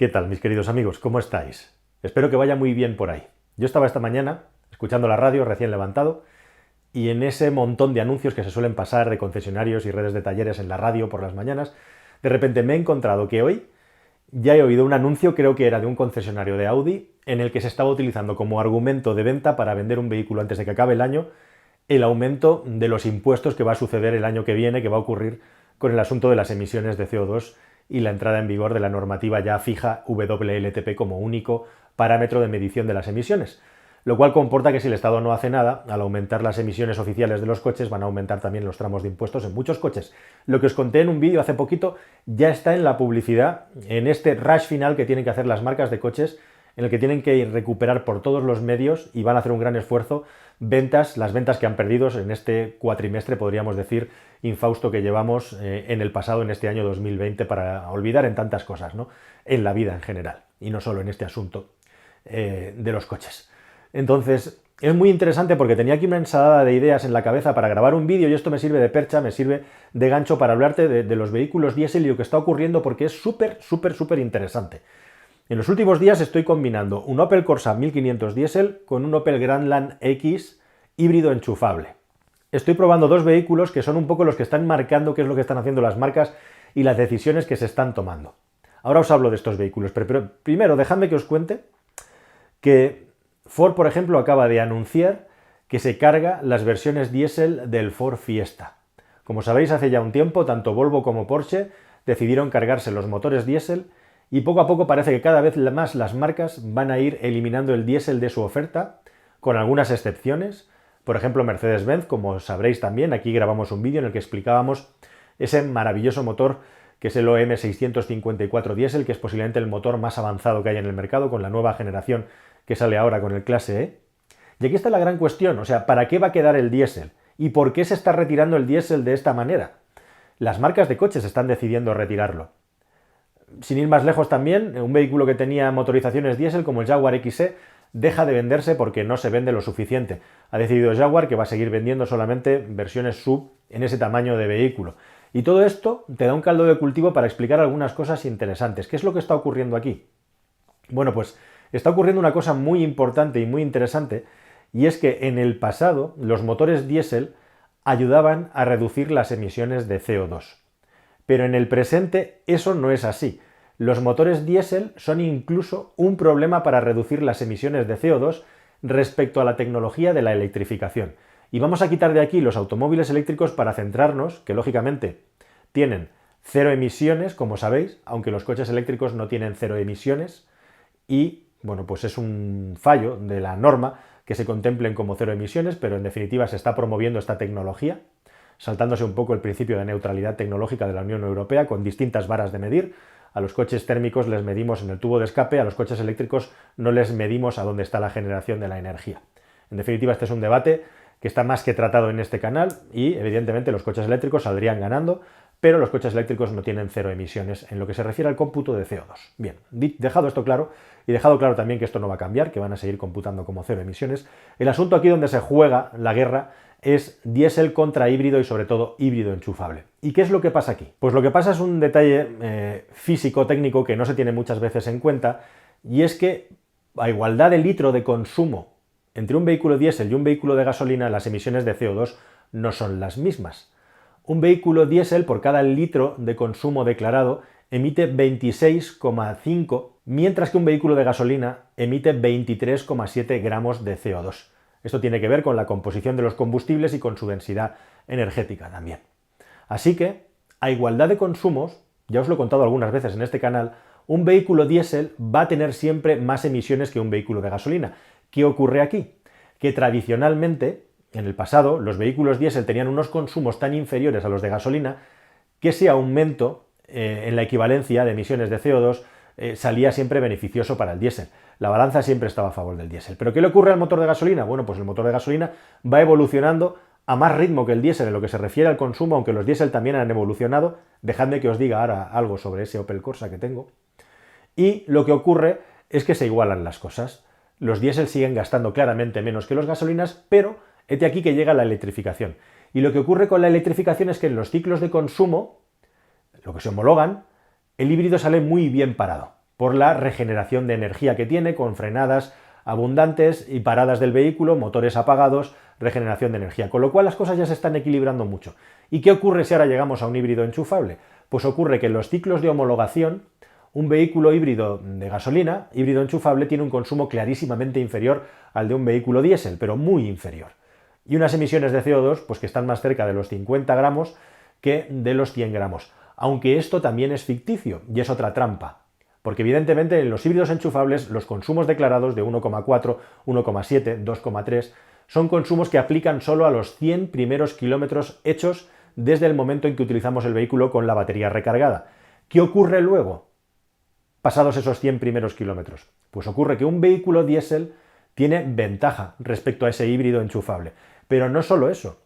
¿Qué tal, mis queridos amigos? ¿Cómo estáis? Espero que vaya muy bien por ahí. Yo estaba esta mañana escuchando la radio recién levantado y en ese montón de anuncios que se suelen pasar de concesionarios y redes de talleres en la radio por las mañanas, de repente me he encontrado que hoy ya he oído un anuncio, creo que era de un concesionario de Audi, en el que se estaba utilizando como argumento de venta para vender un vehículo antes de que acabe el año, el aumento de los impuestos que va a suceder el año que viene, que va a ocurrir con el asunto de las emisiones de CO2 y la entrada en vigor de la normativa ya fija WLTP como único parámetro de medición de las emisiones, lo cual comporta que si el Estado no hace nada, al aumentar las emisiones oficiales de los coches van a aumentar también los tramos de impuestos en muchos coches. Lo que os conté en un vídeo hace poquito ya está en la publicidad, en este rush final que tienen que hacer las marcas de coches, en el que tienen que recuperar por todos los medios y van a hacer un gran esfuerzo las ventas que han perdido en este cuatrimestre, podríamos decir, infausto que llevamos en el pasado, en este año 2020, para olvidar en tantas cosas, ¿no? En la vida en general, y no solo en este asunto de los coches. Entonces, es muy interesante porque tenía aquí una ensalada de ideas en la cabeza para grabar un vídeo y esto me sirve de percha, me sirve de gancho para hablarte de los vehículos diésel y lo que está ocurriendo porque es súper interesante. En los últimos días estoy combinando un Opel Corsa 1500 diésel con un Opel Grandland X híbrido enchufable. Estoy probando dos vehículos que son un poco los que están marcando qué es lo que están haciendo las marcas y las decisiones que se están tomando. Ahora os hablo de estos vehículos, pero primero dejadme que os cuente que Ford, por ejemplo, acaba de anunciar que se carga las versiones diésel del Ford Fiesta. Como sabéis, hace ya un tiempo, tanto Volvo como Porsche decidieron cargarse los motores diésel y poco a poco parece que cada vez más las marcas van a ir eliminando el diésel de su oferta, con algunas excepciones. Por ejemplo, Mercedes-Benz, como sabréis también, aquí grabamos un vídeo en el que explicábamos ese maravilloso motor que es el OM654 diésel, que es posiblemente el motor más avanzado que hay en el mercado, con la nueva generación que sale ahora con el Clase E. Y aquí está la gran cuestión, o sea, ¿para qué va a quedar el diésel? ¿Y por qué se está retirando el diésel de esta manera? Las marcas de coches están decidiendo retirarlo. Sin ir más lejos también, un vehículo que tenía motorizaciones diésel como el Jaguar XE deja de venderse porque no se vende lo suficiente. Ha decidido Jaguar que va a seguir vendiendo solamente versiones sub en ese tamaño de vehículo. Y todo esto te da un caldo de cultivo para explicar algunas cosas interesantes. ¿Qué es lo que está ocurriendo aquí? Bueno, pues está ocurriendo una cosa muy importante y muy interesante, y es que en el pasado los motores diésel ayudaban a reducir las emisiones de CO2. Pero en el presente eso no es así. Los motores diésel son incluso un problema para reducir las emisiones de CO2 respecto a la tecnología de la electrificación. Y vamos a quitar de aquí los automóviles eléctricos para centrarnos, que lógicamente tienen cero emisiones, como sabéis, aunque los coches eléctricos no tienen cero emisiones, y bueno, pues es un fallo de la norma que se contemplen como cero emisiones, pero en definitiva se está promoviendo esta tecnología, saltándose un poco el principio de neutralidad tecnológica de la Unión Europea con distintas varas de medir. A los coches térmicos les medimos en el tubo de escape, a los coches eléctricos no les medimos a dónde está la generación de la energía. En definitiva, este es un debate que está más que tratado en este canal y evidentemente los coches eléctricos saldrían ganando, pero los coches eléctricos no tienen cero emisiones en lo que se refiere al cómputo de CO2. Bien, dejado esto claro, y dejado claro también que esto no va a cambiar, que van a seguir computando como cero emisiones, el asunto aquí donde se juega la guerra es diésel contra híbrido y sobre todo híbrido enchufable. ¿Y qué es lo que pasa aquí? Pues lo que pasa es un detalle físico-técnico que no se tiene muchas veces en cuenta, y es que a igualdad de litro de consumo entre un vehículo diésel y un vehículo de gasolina, las emisiones de CO2 no son las mismas. Un vehículo diésel por cada litro de consumo declarado emite 26,5, mientras que un vehículo de gasolina emite 23,7 gramos de CO2. Esto tiene que ver con la composición de los combustibles y con su densidad energética también. Así que, a igualdad de consumos, ya os lo he contado algunas veces en este canal, un vehículo diésel va a tener siempre más emisiones que un vehículo de gasolina. ¿Qué ocurre aquí? Que tradicionalmente, en el pasado, los vehículos diésel tenían unos consumos tan inferiores a los de gasolina que ese aumento en la equivalencia de emisiones de CO2 salía siempre beneficioso para el diésel. La balanza siempre estaba a favor del diésel. ¿Pero qué le ocurre al motor de gasolina? Bueno, pues el motor de gasolina va evolucionando a más ritmo que el diésel en lo que se refiere al consumo, aunque los diésel también han evolucionado. Dejadme que os diga ahora algo sobre ese Opel Corsa que tengo. Y lo que ocurre es que se igualan las cosas. Los diésel siguen gastando claramente menos que los gasolinas, pero hete aquí que llega la electrificación. Y lo que ocurre con la electrificación es que en los ciclos de consumo, lo que se homologan, el híbrido sale muy bien parado. por la regeneración de energía que tiene, con frenadas abundantes y paradas del vehículo, motores apagados, regeneración de energía. Con lo cual las cosas ya se están equilibrando mucho. ¿Y qué ocurre si ahora llegamos a un híbrido enchufable? Pues ocurre que en los ciclos de homologación, un vehículo híbrido de gasolina, híbrido enchufable, tiene un consumo clarísimamente inferior al de un vehículo diésel, pero muy inferior. Y unas emisiones de CO2 pues que están más cerca de los 50 gramos que de los 100 gramos. Aunque esto también es ficticio y es otra trampa. Porque evidentemente en los híbridos enchufables los consumos declarados de 1,4, 1,7, 2,3 son consumos que aplican solo a los 100 primeros kilómetros hechos desde el momento en que utilizamos el vehículo con la batería recargada. ¿Qué ocurre luego, pasados esos 100 primeros kilómetros? Pues ocurre que un vehículo diésel tiene ventaja respecto a ese híbrido enchufable. Pero no solo eso,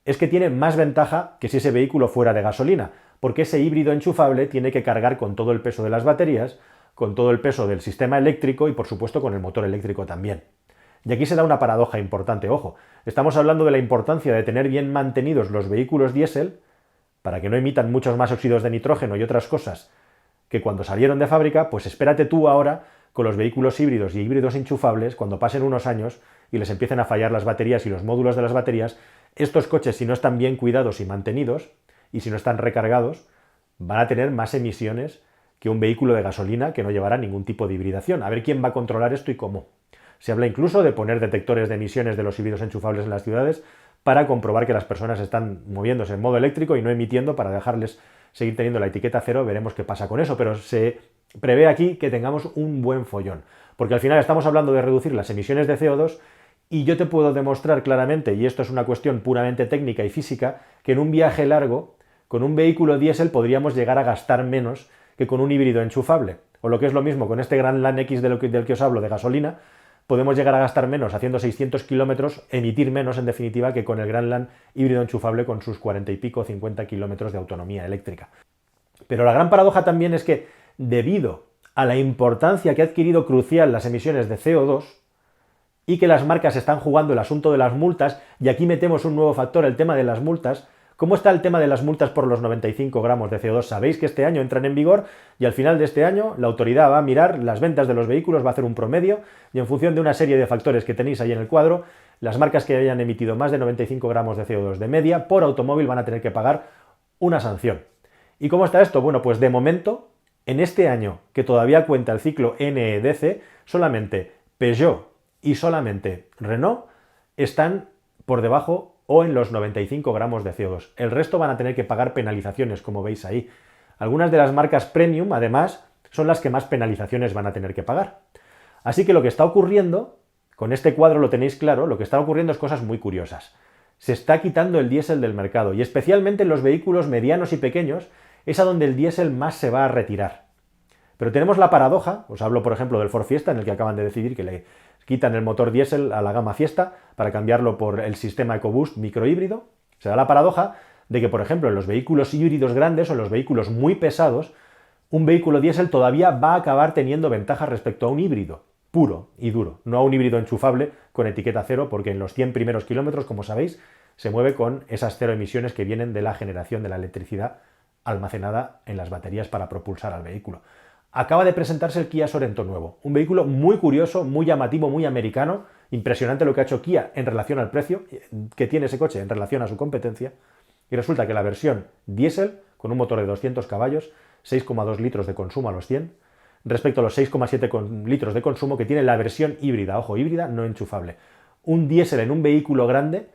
es que tiene más ventaja que si ese vehículo fuera de gasolina, porque ese híbrido enchufable tiene que cargar con todo el peso de las baterías, con todo el peso del sistema eléctrico y por supuesto con el motor eléctrico también. Y aquí se da una paradoja importante, ojo, estamos hablando de la importancia de tener bien mantenidos los vehículos diésel para que no emitan muchos más óxidos de nitrógeno y otras cosas que cuando salieron de fábrica, pues espérate tú ahora con los vehículos híbridos y híbridos enchufables, cuando pasen unos años y les empiecen a fallar las baterías y los módulos de las baterías, estos coches, si no están bien cuidados y mantenidos, y si no están recargados, van a tener más emisiones que un vehículo de gasolina que no llevará ningún tipo de hibridación. A ver quién va a controlar esto y cómo. Se habla incluso de poner detectores de emisiones de los híbridos enchufables en las ciudades para comprobar que las personas están moviéndose en modo eléctrico y no emitiendo para dejarles seguir teniendo la etiqueta cero. Veremos qué pasa con eso, pero se prevé aquí que tengamos un buen follón, porque al final estamos hablando de reducir las emisiones de CO2 y yo te puedo demostrar claramente, y esto es una cuestión puramente técnica y física, que en un viaje largo, con un vehículo diésel podríamos llegar a gastar menos que con un híbrido enchufable. O lo que es lo mismo, con este Grand Lan X del que os hablo de gasolina, podemos llegar a gastar menos haciendo 600 kilómetros, emitir menos en definitiva que con el Grand Lan híbrido enchufable con sus 40 y pico, 50 kilómetros de autonomía eléctrica. Pero la gran paradoja también es que, debido a la importancia que ha adquirido crucial las emisiones de CO2, y que las marcas están jugando el asunto de las multas, y aquí metemos un nuevo factor, el tema de las multas. ¿Cómo está el tema de las multas por los 95 gramos de CO2? Sabéis que este año entran en vigor y al final de este año la autoridad va a mirar las ventas de los vehículos, va a hacer un promedio y en función de una serie de factores que tenéis ahí en el cuadro, las marcas que hayan emitido más de 95 gramos de CO2 de media por automóvil van a tener que pagar una sanción. ¿Y cómo está esto? Bueno, pues de momento, en este año que todavía cuenta el ciclo NEDC, solamente Peugeot y solamente Renault están por debajo o en los 95 gramos de CO2. El resto van a tener que pagar penalizaciones, como veis ahí. Algunas de las marcas premium, además, son las que más penalizaciones van a tener que pagar. Así que lo que está ocurriendo, con este cuadro lo tenéis claro, lo que está ocurriendo es cosas muy curiosas. Se está quitando el diésel del mercado y especialmente en los vehículos medianos y pequeños es a donde el diésel más se va a retirar. Pero tenemos la paradoja, os hablo por ejemplo del Ford Fiesta, en el que acaban de decidir que le quitan el motor diésel a la gama Fiesta para cambiarlo por el sistema EcoBoost microhíbrido. Se da la paradoja de que, por ejemplo, en los vehículos híbridos grandes o en los vehículos muy pesados, un vehículo diésel todavía va a acabar teniendo ventaja respecto a un híbrido puro y duro, no a un híbrido enchufable con etiqueta cero, porque en los 100 primeros kilómetros, como sabéis, se mueve con esas cero emisiones que vienen de la generación de la electricidad almacenada en las baterías para propulsar al vehículo. Acaba de presentarse el Kia Sorento nuevo, un vehículo muy curioso, muy llamativo, muy americano, impresionante lo que ha hecho Kia en relación al precio que tiene ese coche en relación a su competencia, y resulta que la versión diésel, con un motor de 200 caballos, 6,2 litros de consumo a los 100, respecto a los 6,7 litros de consumo que tiene la versión híbrida, ojo, híbrida no enchufable. Un diésel en un vehículo grande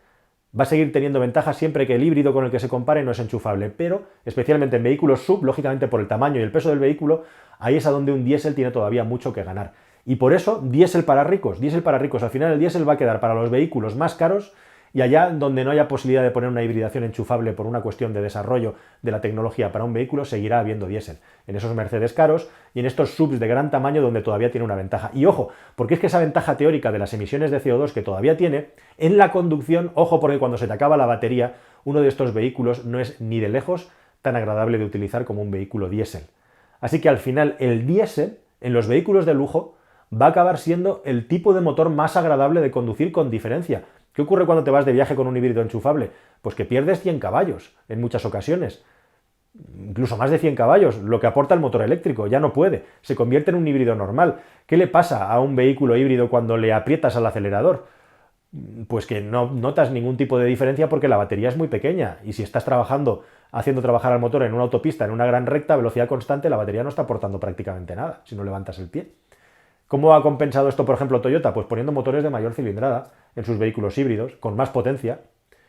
va a seguir teniendo ventaja siempre que el híbrido con el que se compare no es enchufable, pero especialmente en vehículos sub, lógicamente por el tamaño y el peso del vehículo, ahí es a donde un diésel tiene todavía mucho que ganar. Y por eso, diésel para ricos. Al final el diésel va a quedar para los vehículos más caros y allá donde no haya posibilidad de poner una hibridación enchufable por una cuestión de desarrollo de la tecnología para un vehículo, seguirá habiendo diésel. En esos Mercedes caros y en estos subs de gran tamaño donde todavía tiene una ventaja. Y ojo, porque es que esa ventaja teórica de las emisiones de CO2 que todavía tiene, en la conducción, ojo porque cuando se te acaba la batería, uno de estos vehículos no es ni de lejos tan agradable de utilizar como un vehículo diésel. Así que al final el diésel en los vehículos de lujo va a acabar siendo el tipo de motor más agradable de conducir con diferencia. ¿Qué ocurre cuando te vas de viaje con un híbrido enchufable? Pues que pierdes 100 caballos en muchas ocasiones. incluso más de 100 caballos, lo que aporta el motor eléctrico, ya no puede, se convierte en un híbrido normal. ¿Qué le pasa a un vehículo híbrido cuando le aprietas al acelerador? Pues que no notas ningún tipo de diferencia porque la batería es muy pequeña y si estás trabajando, haciendo trabajar al motor en una autopista, en una gran recta, a velocidad constante, la batería no está aportando prácticamente nada si no levantas el pie. ¿Cómo ha compensado esto, por ejemplo, Toyota? Pues poniendo motores de mayor cilindrada en sus vehículos híbridos, con más potencia,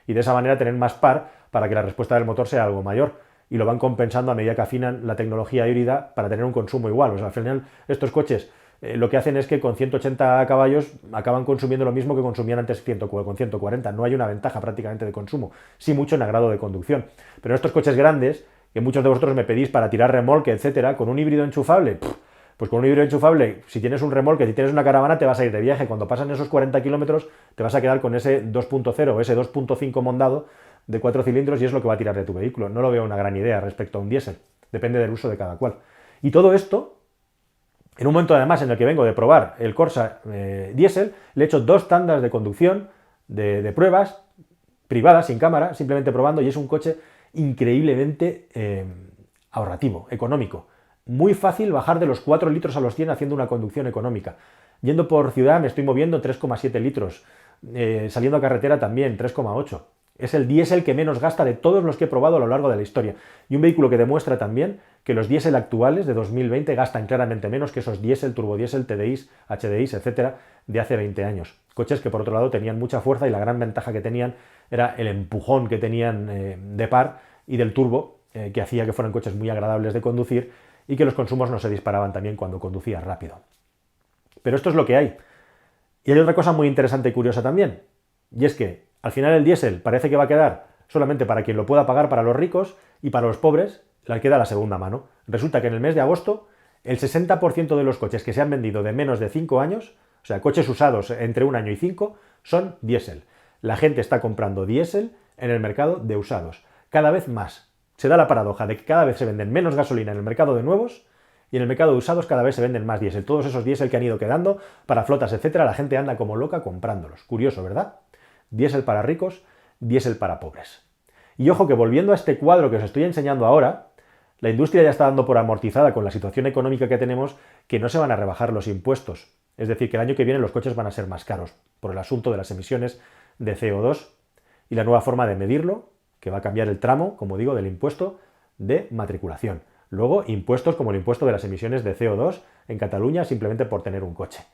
y de esa manera tener más par para que la respuesta del motor sea algo mayor. Y lo van compensando a medida que afinan la tecnología híbrida para tener un consumo igual. O sea, al final, estos coches lo que hacen es que con 180 caballos acaban consumiendo lo mismo que consumían antes con 140. No hay una ventaja prácticamente de consumo, sí mucho en agrado de conducción. Pero estos coches grandes, que muchos de vosotros me pedís para tirar remolque, etcétera, con un híbrido enchufable, pues con un híbrido enchufable, si tienes un remolque, si tienes una caravana, te vas a ir de viaje. Cuando pasan esos 40 kilómetros, te vas a quedar con ese 2.0 o ese 2.5 mondado de 4 cilindros y es lo que va a tirar de tu vehículo. No lo veo una gran idea respecto a un diésel. Depende del uso de cada cual. Y todo esto, en un momento además en el que vengo de probar el Corsa diésel, le he hecho 2 tandas de conducción, de pruebas, privadas, sin cámara, simplemente probando, y es un coche increíblemente ahorrativo, económico. Muy fácil bajar de los 4 litros a los 100 haciendo una conducción económica. Yendo por ciudad me estoy moviendo 3,7 litros. Saliendo a carretera también 3,8. Es el diésel que menos gasta de todos los que he probado a lo largo de la historia. Y un vehículo que demuestra también que los diésel actuales de 2020 gastan claramente menos que esos diésel, turbodiésel, TDIs, HDIs, etcétera, de hace 20 años. Coches que por otro lado tenían mucha fuerza y la gran ventaja que tenían era el empujón que tenían de par y del turbo, que hacía que fueran coches muy agradables de conducir y que los consumos no se disparaban también cuando conducías rápido. Pero esto es lo que hay. Y hay otra cosa muy interesante y curiosa también, y es que al final el diésel parece que va a quedar solamente para quien lo pueda pagar, para los ricos, y para los pobres le queda la segunda mano. Resulta que en el mes de agosto el 60% de los coches que se han vendido de menos de 5 años, o sea, coches usados entre 1 año y 5, son diésel. La gente está comprando diésel en el mercado de usados. Cada vez más. Se da la paradoja de que cada vez se venden menos gasolina en el mercado de nuevos y en el mercado de usados cada vez se venden más diésel. Todos esos diésel que han ido quedando para flotas, etcétera, la gente anda como loca comprándolos. Curioso, ¿verdad? Diésel para ricos, diésel para pobres. Y ojo que volviendo a este cuadro que os estoy enseñando ahora, la industria ya está dando por amortizada con la situación económica que tenemos que no se van a rebajar los impuestos. Es decir, que el año que viene los coches van a ser más caros por el asunto de las emisiones de CO2 y la nueva forma de medirlo, que va a cambiar el tramo, como digo, del impuesto de matriculación. Luego, impuestos como el impuesto de las emisiones de CO2 en Cataluña simplemente por tener un coche.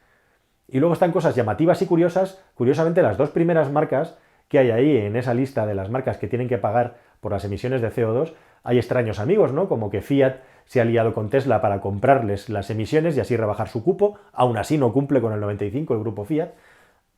Y luego están cosas llamativas y curiosas. Curiosamente, las 2 primeras marcas que hay ahí en esa lista de las marcas que tienen que pagar por las emisiones de CO2, hay extraños amigos, ¿no? Como que Fiat se ha aliado con Tesla para comprarles las emisiones y así rebajar su cupo. Aún así no cumple con el 95 el grupo Fiat.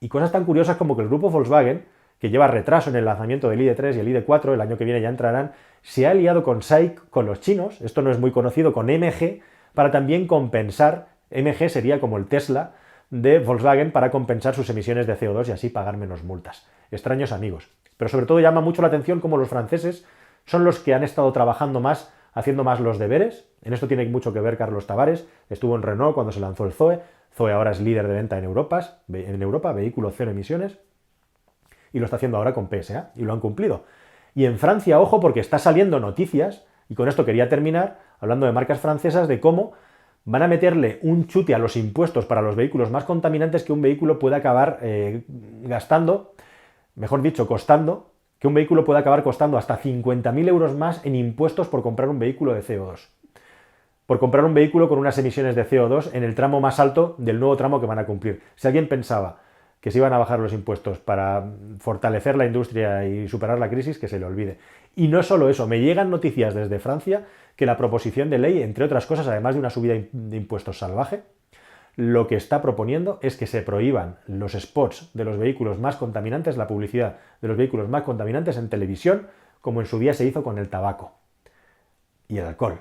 Y cosas tan curiosas como que el grupo Volkswagen, que lleva retraso en el lanzamiento del ID3 y el ID4, el año que viene ya entrarán, se ha aliado con SAIC, con los chinos, esto no es muy conocido, con MG, para también compensar, MG sería como el Tesla de Volkswagen, para compensar sus emisiones de CO2 y así pagar menos multas. Extraños amigos. Pero sobre todo llama mucho la atención cómo los franceses son los que han estado trabajando más, haciendo más los deberes. En esto tiene mucho que ver Carlos Tavares, estuvo en Renault cuando se lanzó el Zoe. Zoe ahora es líder de venta en Europa, vehículo cero emisiones, y lo está haciendo ahora con PSA, y lo han cumplido. Y en Francia, ojo, porque está saliendo noticias, y con esto quería terminar, hablando de marcas francesas, de cómo van a meterle un chute a los impuestos para los vehículos más contaminantes que un vehículo puede acabar gastando, mejor dicho, costando, que un vehículo puede acabar costando hasta 50.000 euros más en impuestos por comprar un vehículo de CO2. Por comprar un vehículo con unas emisiones de CO2 en el tramo más alto del nuevo tramo que van a cumplir. Si alguien pensaba que se iban a bajar los impuestos para fortalecer la industria y superar la crisis, que se le olvide. Y no solo eso, me llegan noticias desde Francia que la proposición de ley, entre otras cosas, además de una subida de impuestos salvaje, lo que está proponiendo es que se prohíban los spots de los vehículos más contaminantes, la publicidad de los vehículos más contaminantes en televisión, como en su día se hizo con el tabaco y el alcohol.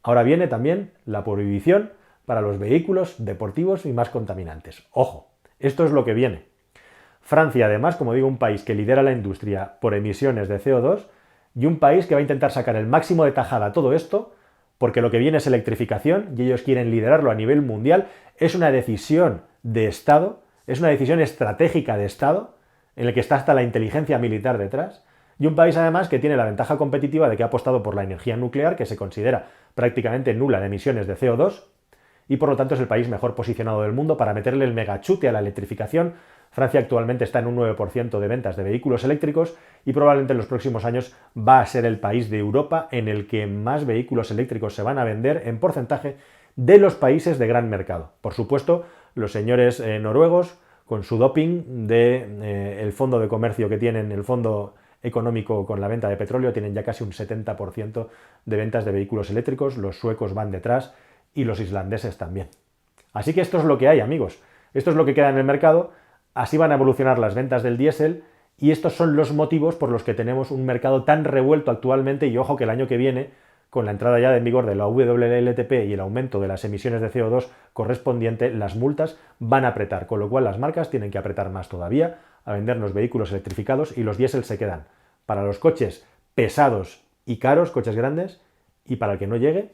Ahora viene también la prohibición para los vehículos deportivos y más contaminantes. ¡Ojo! Esto es lo que viene. Francia, además, como digo, un país que lidera la industria por emisiones de CO2 y un país que va a intentar sacar el máximo de tajada a todo esto, porque lo que viene es electrificación y ellos quieren liderarlo a nivel mundial. Es una decisión de Estado, es una decisión estratégica de Estado, en la que está hasta la inteligencia militar detrás, Y un país además que tiene la ventaja competitiva de que ha apostado por la energía nuclear, que se considera prácticamente nula en emisiones de CO2, y por lo tanto es el país mejor posicionado del mundo para meterle el megachute a la electrificación. Francia actualmente está en un 9% de ventas de vehículos eléctricos y probablemente en los próximos años va a ser el país de Europa en el que más vehículos eléctricos se van a vender en porcentaje de los países de gran mercado. Por supuesto, los señores noruegos, con su doping del fondo de comercio que tienen, el fondo económico con la venta de petróleo, tienen ya casi un 70% de ventas de vehículos eléctricos, los suecos van detrás y los islandeses también. Así que esto es lo que hay, amigos. Esto es lo que queda en el mercado, así van a evolucionar las ventas del diésel y estos son los motivos por los que tenemos un mercado tan revuelto actualmente y ojo que el año que viene, con la entrada ya en vigor de la WLTP y el aumento de las emisiones de CO2 correspondiente, las multas van a apretar, con lo cual las marcas tienen que apretar más todavía a vendernos vehículos electrificados y los diésel se quedan para los coches pesados y caros, coches grandes, y para el que no llegue,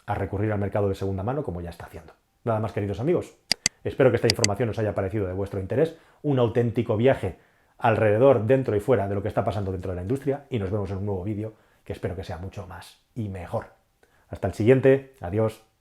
a recurrir al mercado de segunda mano como ya está haciendo. Nada más, queridos amigos. Espero que esta información os haya parecido de vuestro interés, un auténtico viaje alrededor, dentro y fuera de lo que está pasando dentro de la industria y nos vemos en un nuevo vídeo que espero que sea mucho más y mejor. Hasta el siguiente, adiós.